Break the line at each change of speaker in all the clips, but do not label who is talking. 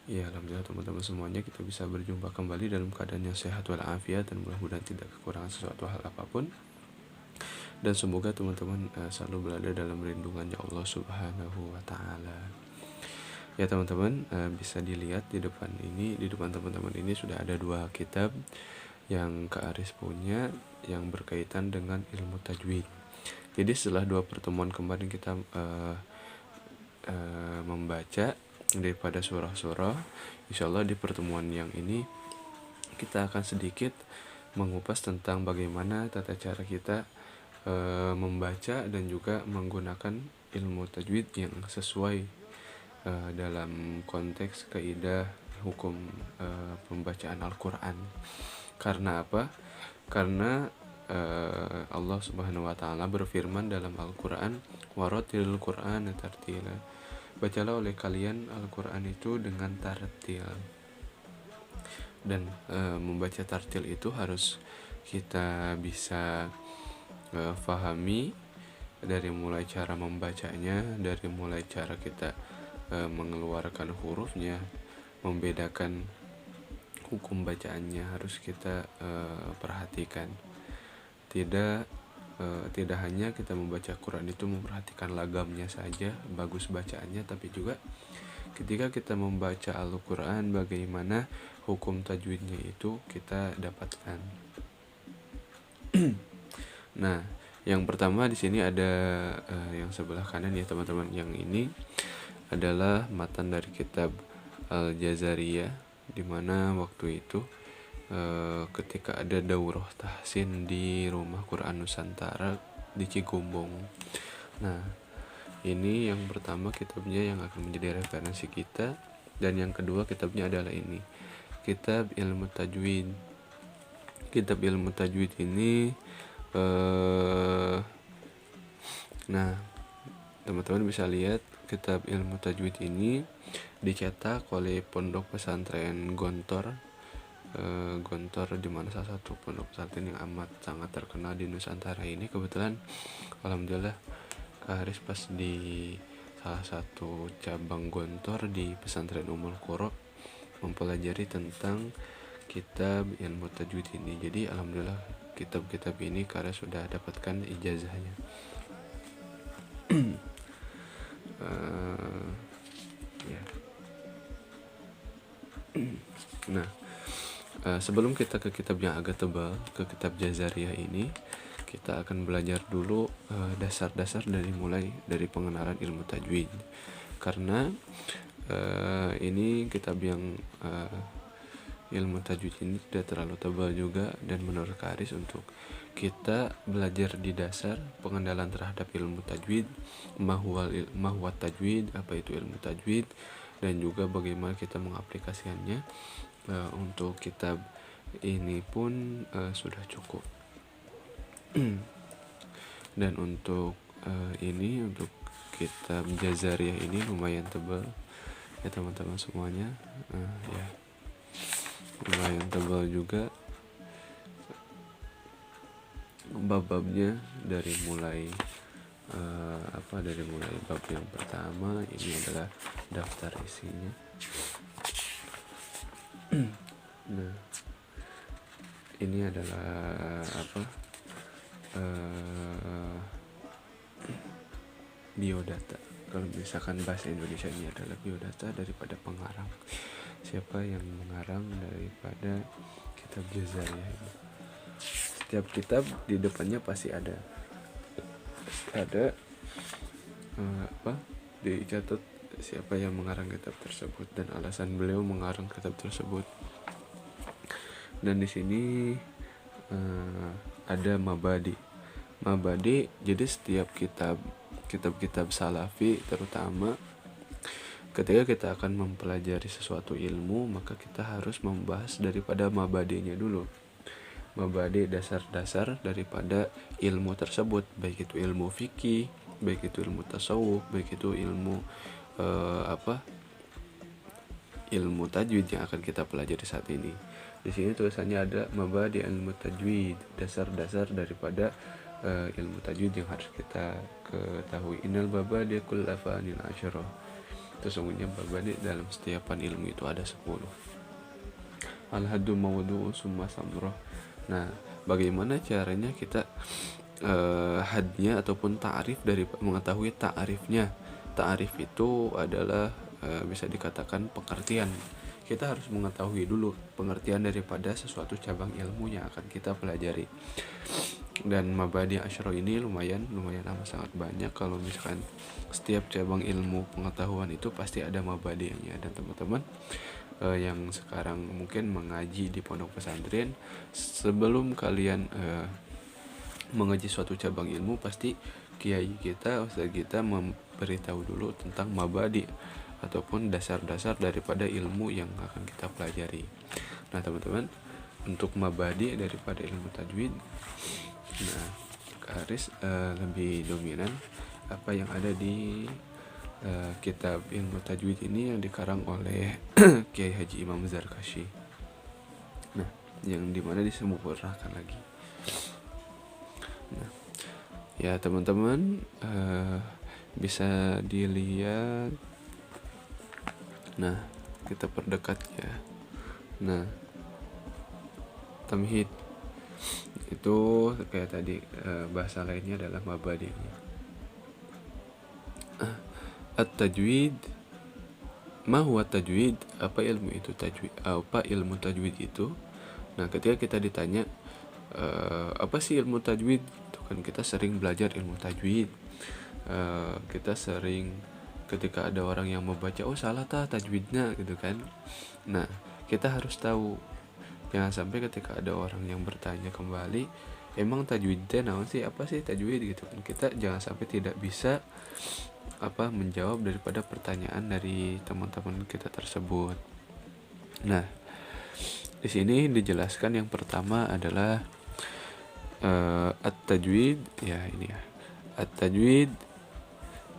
Ya, alhamdulillah teman-teman semuanya, kita bisa berjumpa kembali dalam keadaan yang sehat walafiat dan mudah-mudahan tidak kekurangan sesuatu hal apapun. Dan semoga teman-teman selalu berada dalam lindungannya Allah Subhanahu wa taala. Ya teman-teman, bisa dilihat di depan teman-teman ini sudah ada 2 kitab yang Kak Aris punya yang berkaitan dengan ilmu tajwid. Jadi setelah 2 pertemuan kemarin kita membaca daripada surah-surah, insyaallah di pertemuan yang ini kita akan sedikit mengupas tentang bagaimana tata cara kita membaca dan juga menggunakan ilmu tajwid yang sesuai dalam konteks kaidah hukum pembacaan Al-Quran. Karena apa? Karena Allah Subhanahu wa taala berfirman dalam Al-Quran, "Warattilil Qur'ana tartila." Bacalah oleh kalian Al-Quran itu dengan tartil. Dan membaca tartil itu harus kita bisa fahami dari mulai cara membacanya, dari mulai cara kita mengeluarkan hurufnya, membedakan hukum bacaannya harus kita perhatikan. Tidak hanya kita membaca Quran itu memperhatikan lagamnya saja, bagus bacaannya, tapi juga ketika kita membaca Al-Quran bagaimana hukum tajwidnya itu kita dapatkan. Nah, yang pertama di sini ada yang sebelah kanan ya teman-teman. Yang ini adalah matan dari kitab Al-Jazariyah, di mana waktu itu ketika ada daurah tahsin di Rumah Quran Nusantara di Cigombong. Nah, ini yang pertama kitabnya yang akan menjadi referensi kita, dan yang kedua kitabnya adalah ini, Kitab Ilmu Tajwid. Kitab Ilmu Tajwid ini nah, teman-teman bisa lihat Kitab Ilmu Tajwid ini dicetak oleh Pondok Pesantren Gontor, di mana salah satu pondok pesantren yang amat sangat terkenal di Nusantara ini. Kebetulan alhamdulillah Kak Haris pas di salah satu cabang Gontor di Pesantren Ummul Qura mempelajari tentang kitab ilmu tajwid ini. Jadi alhamdulillah kitab-kitab ini Kak Haris sudah dapatkan ijazahnya. Ya. Nah, sebelum kita ke kitab yang agak tebal, ke kitab Jazariyah ini, kita akan belajar dulu dasar-dasar dari pengenalan ilmu tajwid. Karena ini kitab yang ilmu tajwid ini tidak terlalu tebal juga, dan menurut Kak Aris untuk kita belajar di dasar pengenalan terhadap ilmu tajwid, mahwat tajwid, apa itu ilmu tajwid, dan juga bagaimana kita mengaplikasikannya untuk kitab ini pun sudah cukup. Dan untuk untuk kitab Jazariyah ini lumayan tebal ya teman-teman semuanya, ya lumayan tebal juga bab-babnya, dari mulai bab yang pertama ini adalah daftar isinya. Nah, ini adalah biodata. Kalau misalkan bahasa Indonesia ini adalah biodata daripada pengarang, siapa yang mengarang daripada kitab Jazariyah ini. Setiap kitab di depannya pasti ada dicatat siapa yang mengarang kitab tersebut dan alasan beliau mengarang kitab tersebut. Dan di sini ada mabadi. Jadi setiap kitab salafi, terutama ketika kita akan mempelajari sesuatu ilmu, maka kita harus membahas daripada mabadinya dulu. Mabadi, dasar-dasar daripada ilmu tersebut, baik itu ilmu fikih, baik itu ilmu tasawuf, baik itu ilmu ilmu tajwid yang akan kita pelajari saat ini. Di sini tulisannya ada mabadi ilmu tajwid, dasar-dasar daripada ilmu tajwid yang harus kita ketahui. Innal mabadi kullafanil asyarah. Sesungguhnya mabadi dalam setiapan ilmu itu ada 10. Al-haddu mawdu'u summa samroh. Nah, bagaimana caranya kita hadnya ataupun ta'rif, dari mengetahui ta'rifnya. Ta'rif itu adalah bisa dikatakan pengertian. Kita harus mengetahui dulu pengertian daripada sesuatu cabang ilmu yang akan kita pelajari. Dan mabadi asyro ini lumayan amat sangat banyak. Kalau misalkan setiap cabang ilmu pengetahuan itu pasti ada mabadinya. Dan teman-teman yang sekarang mungkin mengaji di pondok pesantren, sebelum kalian mengaji suatu cabang ilmu, pasti kiai kita, ustaz kita memberitahu dulu tentang mabadi ataupun dasar-dasar daripada ilmu yang akan kita pelajari. Nah teman-teman, untuk mabadi daripada ilmu tajwid, nah Haris lebih dominan apa yang ada di kitab ilmu tajwid ini yang dikarang oleh Kiai Haji Imam Zarkashi. Nah, yang dimana disempurnakan lagi. Nah, ya teman-teman bisa dilihat. Nah, kita perdekat ya. Nah, tamhid itu kayak tadi, bahasa lainnya adalah mabadi. At-tajwid, ma huwa tajwid? Apa ilmu itu tajwid? Apa ilmu tajwid itu? Nah, ketika kita ditanya apa sih ilmu tajwid? Itu kan kita sering belajar ilmu tajwid. Kita sering ketika ada orang yang membaca, oh salah tajwidnya gitu kan. Nah, kita harus tahu, jangan sampai ketika ada orang yang bertanya kembali, emang tajwidnya naon sih, apa sih tajwid gitu kan, kita jangan sampai tidak bisa menjawab daripada pertanyaan dari teman-teman kita tersebut. Nah, di sini dijelaskan yang pertama adalah at-tajwid, ya ini ya. At-tajwid,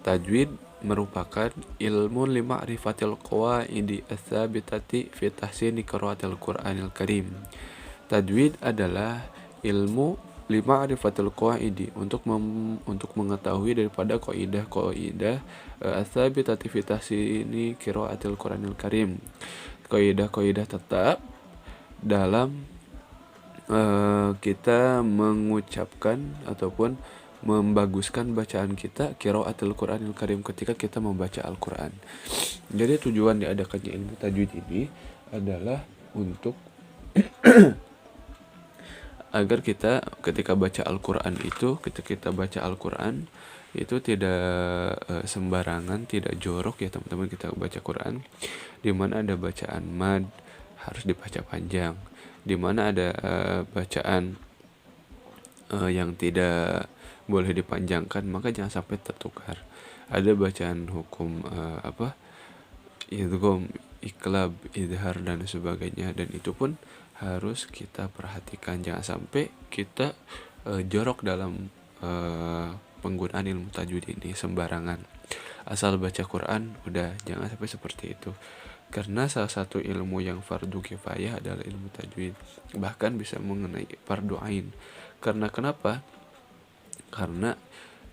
tajwid merupakan ilmu lima'rifatil qawaidi ats-tsabitati fi tahsini qiraatil Qur'anil Karim. Tajwid adalah ilmu lima'rifatil qawaidi, untuk mengetahui daripada kaidah ats-tsabitati fi tahsini qiraatil Qur'anil Karim. Kaidah-kaidah tetap dalam kita mengucapkan ataupun membaguskan bacaan kita, qiraatul Qur'anil Karim, ketika kita membaca Al-Qur'an. Jadi tujuan diadakannya ilmu tajwid ini adalah untuk agar kita ketika baca Al-Qur'an itu, ketika kita baca Al-Qur'an itu tidak sembarangan, tidak jorok ya teman-teman. Kita baca Quran di mana ada bacaan mad harus dibaca panjang, di mana ada bacaan yang tidak boleh dipanjangkan, maka jangan sampai tertukar. Ada bacaan hukum idgham, iqlab, idhar dan sebagainya, dan itu pun harus kita perhatikan. Jangan sampai kita jorok dalam penggunaan ilmu tajwid ini sembarangan. Asal baca Quran udah, jangan sampai seperti itu. Karena salah satu ilmu yang fardu kifayah adalah ilmu tajwid, bahkan bisa mengenai fardu ain. Karena kenapa? Karena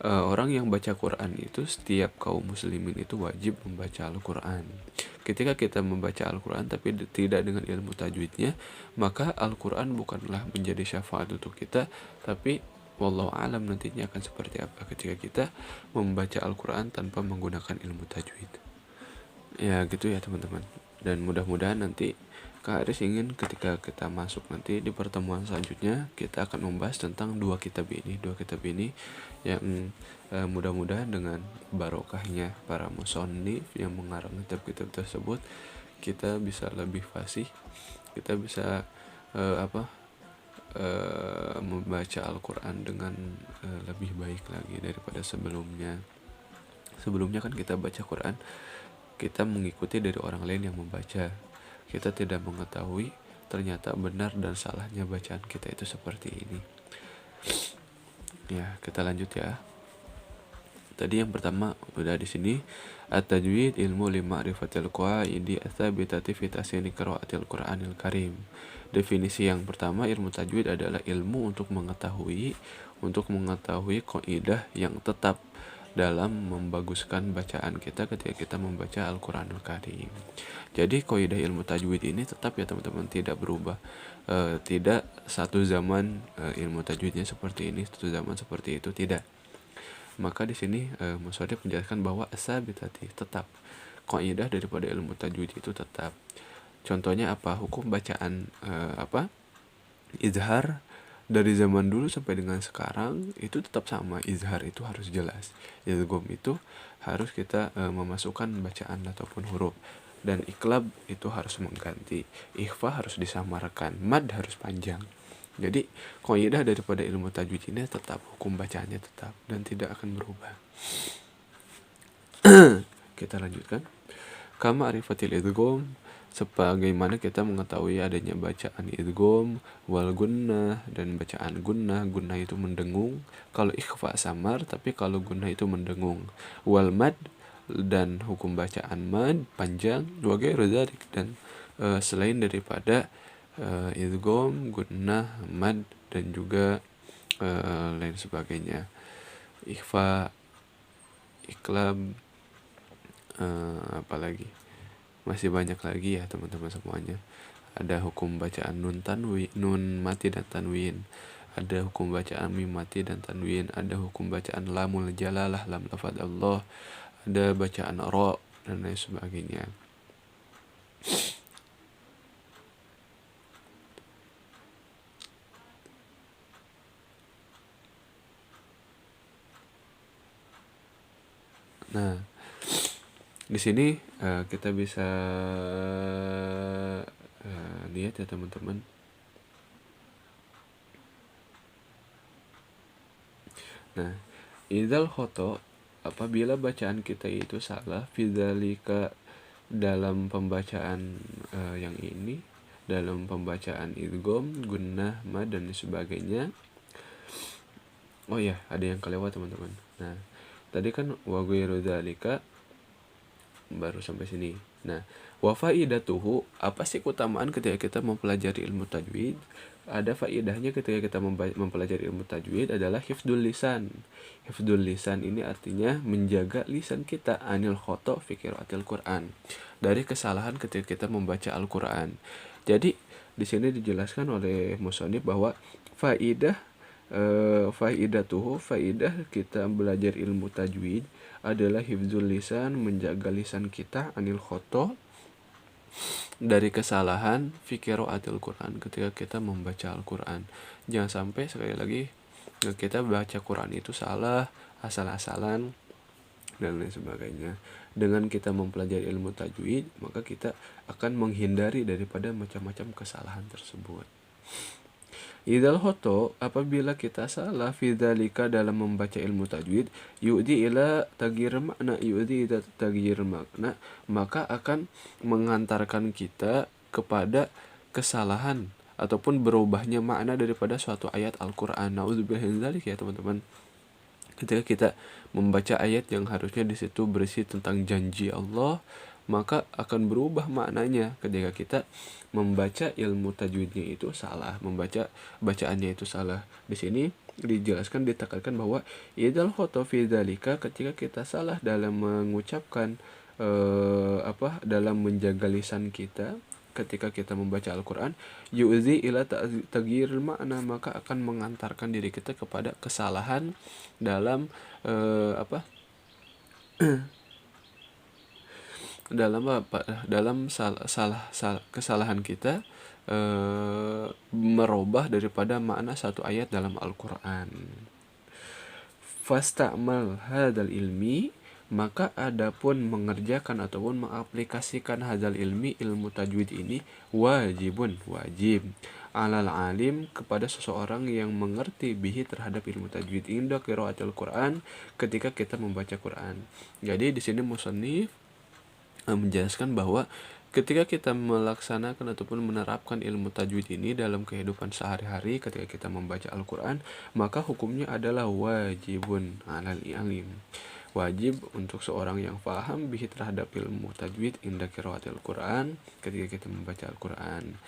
orang yang baca Quran itu, setiap kaum muslimin itu wajib membaca Al-Quran. Ketika kita membaca Al-Quran tapi tidak dengan ilmu tajwidnya, maka Al-Quran bukanlah menjadi syafaat untuk kita, tapi wallahu alam nantinya akan seperti apa ketika kita membaca Al-Quran tanpa menggunakan ilmu tajwid. Ya gitu ya teman-teman. Dan mudah-mudahan nanti Kak Aris ingin ketika kita masuk nanti di pertemuan selanjutnya, kita akan membahas tentang dua kitab ini yang mudah-mudahan dengan barokahnya para musannif yang mengarang kitab-kitab tersebut, kita bisa lebih fasih, kita bisa membaca Al-Quran dengan lebih baik lagi daripada sebelumnya. Sebelumnya kan kita baca Quran, kita mengikuti dari orang lain yang membaca. Kita tidak mengetahui ternyata benar dan salahnya bacaan kita itu seperti ini. Ya, kita lanjut ya. Tadi yang pertama udah di sini, at-tajwid ilmu lima'rifatil qawaidi ats-tsabitati fi tahsini qiraatil Qur'anil Karim. Definisi yang pertama, ilmu tajwid adalah ilmu untuk mengetahui kaidah yang tetap dalam membaguskan bacaan kita ketika kita membaca Al-Quranul Karim. Jadi kaidah ilmu tajwid ini tetap ya teman-teman, tidak berubah. Tidak satu zaman ilmu tajwidnya seperti ini, satu zaman seperti itu, tidak. Maka di sini Musodif menjelaskan bahwa asabitati, tetap. Kaidah daripada ilmu tajwid itu tetap. Contohnya apa? Hukum bacaan izhar dari zaman dulu sampai dengan sekarang itu tetap sama. Izhar itu harus jelas, idgham itu harus kita memasukkan bacaan ataupun huruf, dan iqlab itu harus mengganti, ikhfa harus disamarkan, mad harus panjang. Jadi kaidah daripada ilmu tajwid ini tetap, hukum bacaannya tetap dan tidak akan berubah. Kita lanjutkan. Kama arifatil idgham, sebagaimana kita mengetahui adanya bacaan idgham, wal gunnah, dan bacaan gunnah. Gunnah itu mendengung, kalau ikhfa samar, tapi kalau gunnah itu mendengung. Wal mad, dan hukum bacaan mad panjang. Wa ghairu dzalik, dan selain daripada idgham, gunnah, mad, dan juga lain sebagainya, ikhfa, iqlab, apalagi masih banyak lagi ya teman-teman semuanya. Ada hukum bacaan nun tanwin, nun mati dan tanwin, ada hukum bacaan mim mati dan tanwin, ada hukum bacaan lamul jalalah, lam lafadz Allah, ada bacaan ra, dan lain sebagainya. Nah, di sini kita bisa lihat ya teman-teman. Nah, idzal khoto, apabila bacaan kita itu salah, fidzalika, dalam pembacaan yang ini, dalam pembacaan idgham, gunnah, mad, dan sebagainya. Oh ya, ada yang kelewat teman-teman. Nah, tadi kan wa ghairu dzalika baru sampai sini. Nah, wa faidatuhu, apa sih keutamaan ketika kita mempelajari ilmu tajwid? Ada faidahnya ketika kita mempelajari ilmu tajwid adalah hifdzul lisan. Hifdzul lisan ini artinya menjaga lisan kita anil khoto fi qiraatil Quran, dari kesalahan ketika kita membaca Al-Quran. Jadi di sini dijelaskan oleh musannif bahwa faidatuhu, faidah kita belajar ilmu tajwid adalah hifdzul lisan, menjaga lisan kita anil khoto, dari kesalahan fi qiraatil Quran, ketika kita membaca Al-Quran. Jangan sampai sekali lagi kita baca Quran itu salah, asal-asalan, dan lain sebagainya. Dengan kita mempelajari ilmu tajwid, maka kita akan menghindari daripada macam-macam kesalahan tersebut. Idzal khoto, apabila kita salah fidzalika, dalam membaca ilmu tajwid, yu'di ila taghyir makna, yu'di ila taghyir makna, maka akan mengantarkan kita kepada kesalahan ataupun berubahnya makna daripada suatu ayat Al-Qur'an. Nauzubillah min dzalik ya teman-teman. Ketika kita membaca ayat yang harusnya di situ berisi tentang janji Allah, maka akan berubah maknanya ketika kita membaca ilmu tajwidnya itu salah, membaca bacaannya itu salah. Di sini dijelaskan, ditekankan bahwa idzal khoto fi dzalika, ketika kita salah dalam mengucapkan dalam menjaga lisan kita ketika kita membaca Al-Quran, yu'zi ila taghyiril makna, maka akan mengantarkan diri kita kepada kesalahan dalam dalam kesalahan kita merubah daripada makna satu ayat dalam Al-Quran. Fasta'mal hadzal ilmi, maka adapun mengerjakan ataupun mengaplikasikan hadzal ilmi, ilmu tajwid ini, wajib alal alim, kepada seseorang yang mengerti bihi, terhadap ilmu tajwid, inda qiraatil Quran, ketika kita membaca Quran. Jadi di sini musannif menjelaskan bahwa ketika kita melaksanakan ataupun menerapkan ilmu tajwid ini dalam kehidupan sehari-hari, ketika kita membaca Al-Quran, maka hukumnya adalah wajibun alal alim, wajib untuk seorang yang paham bihi terhadap ilmu tajwid inda qiraatil Quran, ketika kita membaca Al-Quran.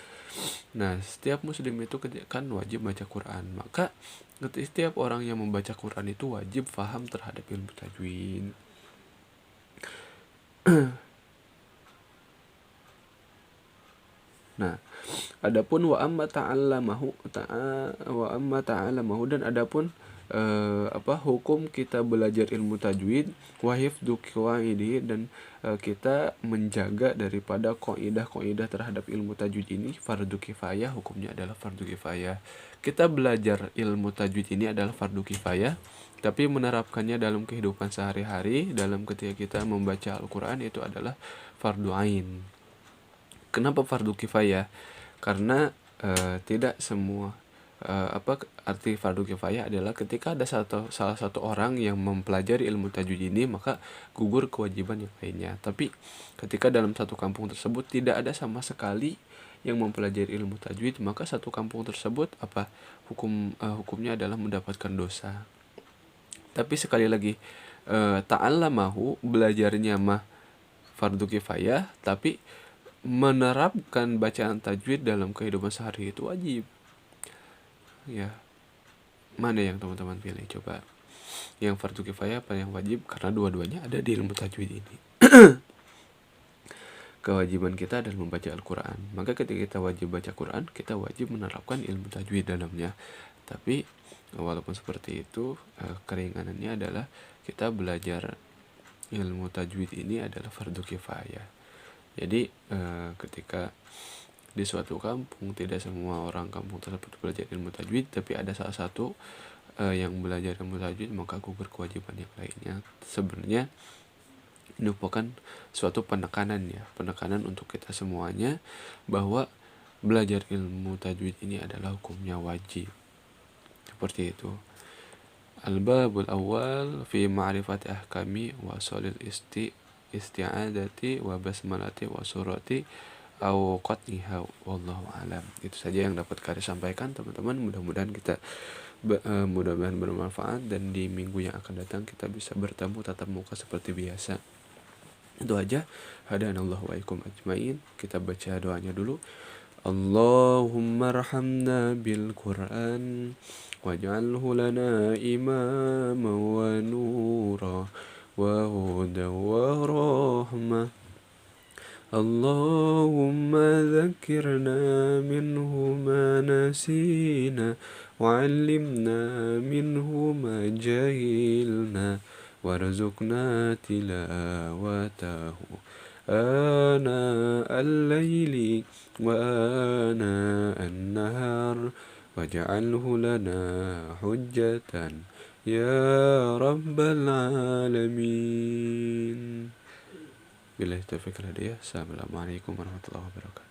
Nah, setiap muslim itu kan wajib baca Quran, maka setiap orang yang membaca Quran itu wajib paham terhadap ilmu tajwid. Nah, adapun wa amma ta'allamahu dan adapun hukum kita belajar ilmu tajwid wa hifdzu qawaidi dan kita menjaga daripada kaidah-kaidah terhadap ilmu tajwid ini fardu kifayah, hukumnya adalah fardu kifayah. Kita belajar ilmu tajwid ini adalah fardu kifayah, tapi menerapkannya dalam kehidupan sehari-hari, dalam ketika kita membaca Al-Qur'an itu adalah fardu ain. Kenapa fardu kifayah? Karena tidak semua arti fardu kifayah adalah ketika ada salah satu orang yang mempelajari ilmu tajwid ini, maka gugur kewajiban yang lainnya. Tapi ketika dalam satu kampung tersebut tidak ada sama sekali yang mempelajari ilmu tajwid, maka satu kampung tersebut hukumnya adalah mendapatkan dosa. Tapi sekali lagi, ta'allamahu, belajarnya mah fardu kifayah, tapi menerapkan bacaan tajwid dalam kehidupan sehari itu wajib. Ya, mana yang teman-teman pilih? Coba yang fardu kifayah apa yang wajib? Karena dua-duanya ada di ilmu tajwid ini. Kewajiban kita adalah membaca Al-Quran, maka ketika kita wajib baca Quran, kita wajib menerapkan ilmu tajwid dalamnya. Tapi walaupun seperti itu, keringanannya adalah kita belajar ilmu tajwid ini adalah fardu kifayah. Jadi ketika di suatu kampung tidak semua orang kampung tersebut belajar ilmu tajwid, tapi ada salah satu yang belajar ilmu tajwid, maka gugur kewajiban yang lainnya. Sebenarnya ini merupakan suatu penekanan untuk kita semuanya, bahwa belajar ilmu tajwid ini adalah hukumnya wajib. Seperti itu. Al-babul awal fi ma'rifati ahkami wa salil isti'adati wa basmalati wa surati au qatniha wallahu alam. Itu saja yang dapat kami sampaikan, teman-teman. Mudah-mudahan mudah-mudahan bermanfaat, dan di minggu yang akan datang kita bisa bertemu tatap muka seperti biasa. Itu aja. Hadanallahu wa ikum ajmain. Kita baca doanya dulu. Allahumma arhamna bil Qur'an waj'alhu lana imama wa nura wa huda wa rahmah. Allahumma dhakkirna minhu ma nasina wa'allimna minhu ma jahilna warzuqna tilawatahu ana al-layli wa ana an-nahar waj'alhu lana hujjatan ya rabbal alamin. Billahi taufiq wal hidayah. Assalamualaikum warahmatullahi wabarakatuh.